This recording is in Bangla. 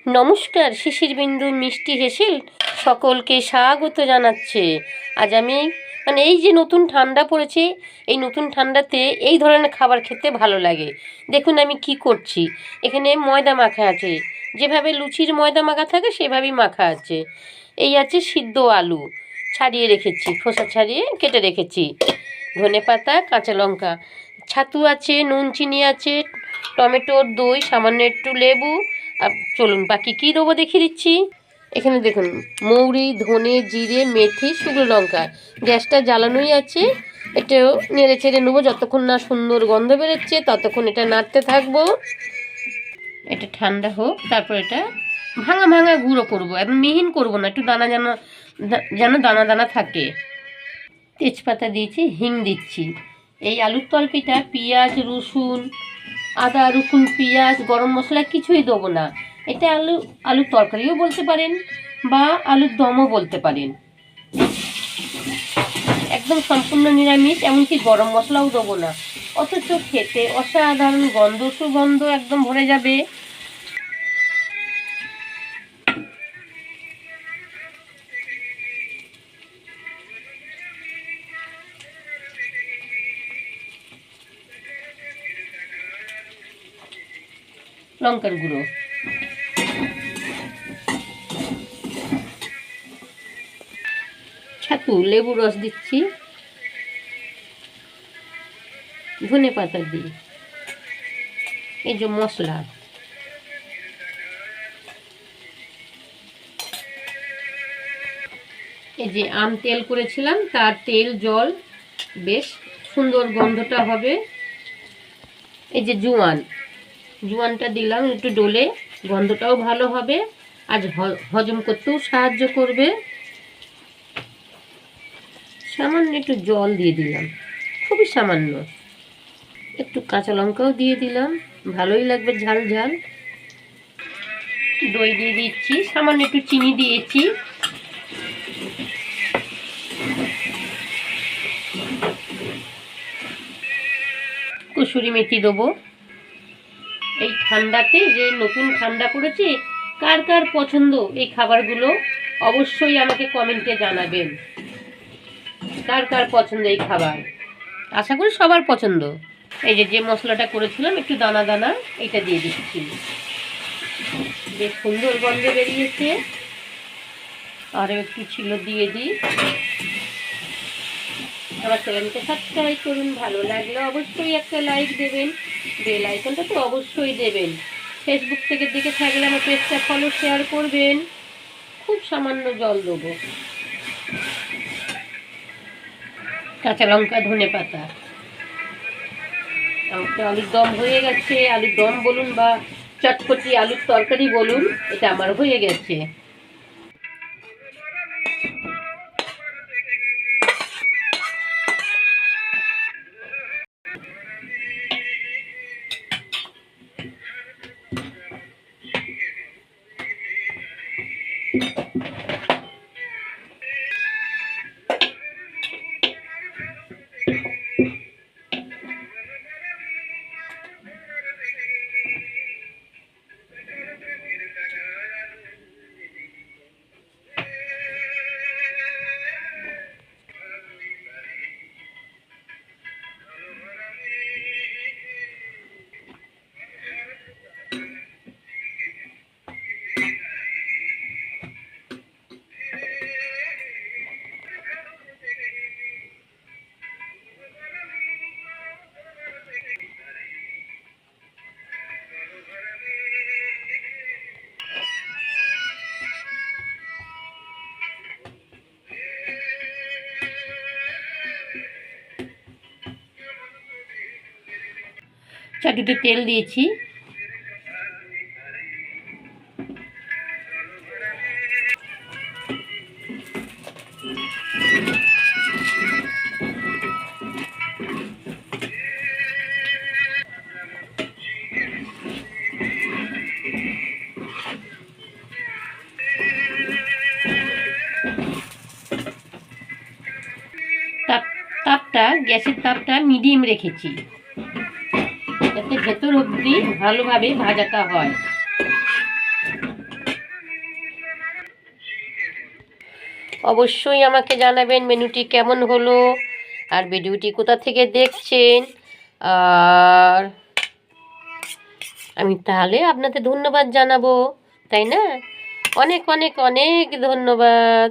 নমস্কার, শিশির বিন্দু মিষ্টি হেসেল সকলকে স্বাগত জানাচ্ছে। আজ আমি এই যে নতুন ঠান্ডা পড়েছে, এই নতুন ঠান্ডাতে এই ধরনের খাবার খেতে ভালো লাগে। দেখুন আমি কি করছি। এখানে ময়দা মাখা আছে, যেভাবে লুচির ময়দা মাখা থাকে সেভাবেই মাখা আছে। এই আছে সিদ্ধ আলু, ছাড়িয়ে রেখেছি, খোসা ছাড়িয়ে কেটে রেখেছি। ধনেপাতা, কাঁচা লঙ্কা, ছাতু আছে, নুন চিনি আছে, টমেটো, দই, সামান্য একটু লেবু। আর চলুন বাকি কী দেবো দেখিয়ে দিচ্ছি। এখানে দেখুন মৌরি, ধনে, জিরে, মেথি, শুকনো লঙ্কা। গ্যাসটা জ্বালানোই আছে। এটাও নেড়ে চেড়ে নেবো, যতক্ষণ না সুন্দর গন্ধ বেরোচ্ছে ততক্ষণ এটা নাড়তে থাকবো। এটা ঠান্ডা হোক, তারপর এটা ভাঙা ভাঙা গুঁড়ো করবো, একদম মিহিন করবো না, একটু দানা যেন যেন দানা দানা থাকে। তেজপাতা দিয়েছি, হিং দিচ্ছি। এই আলুর তরকারিটা পেঁয়াজ, রসুন, আদা, রসুন, পেঁয়াজ, গরম মশলা কিছুই দেবো না। এটা আলুর তরকারিও বলতে পারেন বা আলুর দমও বলতে পারেন। একদম সম্পূর্ণ নিরামিষ, এমনকি গরম মশলাও দেবো না। অথচ খেতে অসাধারণ, গন্ধ সুগন্ধ একদম ভরে যাবে। লঙ্কার গুঁড়ো, ছাতু, লেবু রস দিচ্ছি, ধনে পাতা দিই। এই যে মশলা, এই যে আম তেল করেছিলাম তার তেল, জল, বেশ সুন্দর গন্ধটা হবে। এই যে জোয়ানটা দিলাম একটু ডলে, গন্ধটাও ভালো হবে, আজ হজম করতেও সাহায্য করবে। সামান্য একটু জল দিয়ে দিলাম, খুবই সামান্য। একটু কাঁচা লঙ্কাও দিয়ে দিলাম, ভালোই লাগবে ঝাল ঝাল। দই দিয়ে দিচ্ছি, সামান্য একটু চিনি দিয়েছি। কসুরি মেথি দেবো। এই ঠান্ডাতে, যে নতুন ঠান্ডা পড়েছে, কার কার পছন্দ এই খাবারগুলো অবশ্যই আমাকে কমেন্টে জানাবেন। কার কার পছন্দ এই খাবার, আশা করি সবার পছন্দ। এই যে মশলাটা করেছিলাম একটু দানা দানা, এটা দিয়ে দিচ্ছি। বেশ সুন্দর গন্ধ বেরিয়েছে। আরও একটু ছিল, দিয়ে দিই। আমার চ্যানেলকে সাবস্ক্রাইব করুন, ভালো লাগলে অবশ্যই একটা লাইক দেবেন, বেল আইকনটা তো অবশ্যই দেবেন। ফেসবুক থেকে দেখে থাকলে আমার পেজটা ফলো, শেয়ার করবেন। খুব সামান্য জল দেবো, কাঁচা লঙ্কা, ধনে পাতা। আমার আলুর দম হয়ে গেছে। আলুর দম বলুন বা চটপটি আলুর তরকারি বলুন, এটা আমার হয়ে গেছে। চাটুতে তেল দিয়েছি। তাপটা, গ্যাসের তাপটা মিডিয়াম রেখেছি, যাতে ভেতর অবধি ভালোভাবে ভাজাটা হয়। অবশ্যই আমাকে জানাবেন মেনুটি কেমন হলো আর ভিডিওটি কোথা থেকে দেখছেন। আর আমি তাহলে আপনাদের ধন্যবাদ জানাবো, তাই না? অনেক অনেক অনেক ধন্যবাদ।